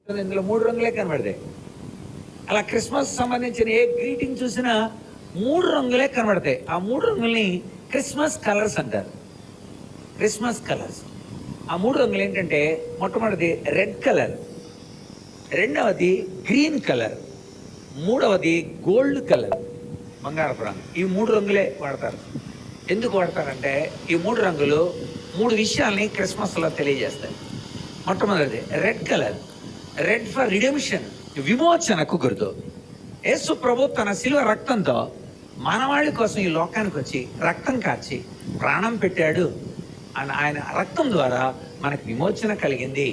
ఇందులో 3 రంగులే కనబడతాయి. అలా క్రిస్మస్ సంబంధించిన ఏ గ్రీటింగ్ చూసినా 3 రంగులే కనబడతాయి. ఆ 3 రంగుల్ని క్రిస్మస్ కలర్స్ అంటారు. Christmas colours. ఆ 3 రంగులు ఏంటంటే, మొట్టమొదటిది రెడ్ కలర్, రెండవది గ్రీన్ కలర్, మూడవది గోల్డ్ కలర్, బంగారపు రంగు. ఈ 3 రంగులే వాడతారు. ఎందుకు వాడతారంటే, ఈ 3 రంగులు 3 విషయాల్ని క్రిస్మస్లో తెలియజేస్తాయి. మొట్టమొదటిది red colour. Red for redemption, విమోచనకు గుర్తు. యేసు ప్రభు తన శిలువ రక్తంతో మానవాళి కోసం ఈ లోకానికి వచ్చి రక్తం కార్చి ప్రాణం పెట్టాడు అని, ఆయన రక్తం ద్వారా మనకు విమోచన కలిగింది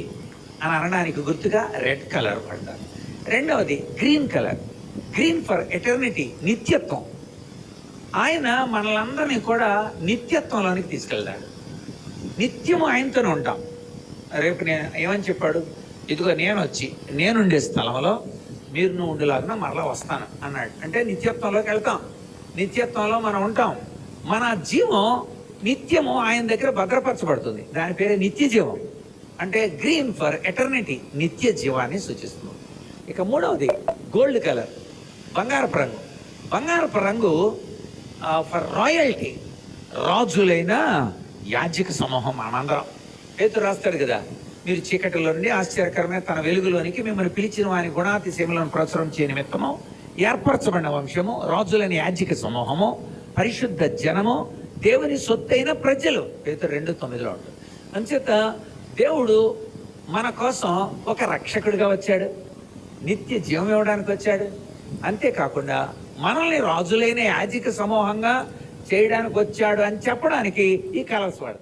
అని అనడానికి గుర్తుగా రెడ్ కలర్ పడతారు. రెండవది green colour. Green for eternity, నిత్యత్వం. ఆయన మనలందరినీ కూడా నిత్యత్వంలోనికి తీసుకెళ్తాడు. నిత్యము ఆయనతోనే ఉంటాం. రేపు నేను ఏమని చెప్పాడు, ఇదిగో నేను వచ్చి నేనుండే స్థలంలో మీరు నువ్వు ఉండేలాగా మరలా వస్తాను అన్నాడు. అంటే నిత్యత్వంలోకి వెళ్తాం, నిత్యత్వంలో మనం ఉంటాం. మన జీవం నిత్యము ఆయన దగ్గర భద్రపరచబడుతుంది. దాని పేరే నిత్య జీవం. అంటే గ్రీన్ ఫర్ ఎటర్నిటీ, నిత్య జీవాన్ని సూచిస్తుంది. ఇక మూడవది గోల్డ్ కలర్, బంగారపు రంగు. బంగారపు రంగు ఫర్ రాయల్టీ, రాజులైన యాజక సమూహం మనందరం. పేతురు రాస్తాడు కదా, మీరు చీకటిలో నుండి ఆశ్చర్యకరమైన తన వెలుగులోనికి మిమ్మల్ని పిలిచిన వాని గుణాతిశయములను ప్రచురం చేయ నిమిత్తము ఏర్పరచబడిన వంశము, రాజులని యాజక సమూహము, పరిశుద్ధ జనము, దేవుని సొత్తైన ప్రజలు. పేతురు 2:9 ఉంటుంది. అంచేత దేవుడు మన కోసం ఒక రక్షకుడిగా వచ్చాడు, నిత్య జీవం ఇవ్వడానికి వచ్చాడు. అంతేకాకుండా మనల్ని రాజులైన యాజక సమూహంగా చేయడానికి వచ్చాడు అని చెప్పడానికి ఈ కలర్స్ వాడు.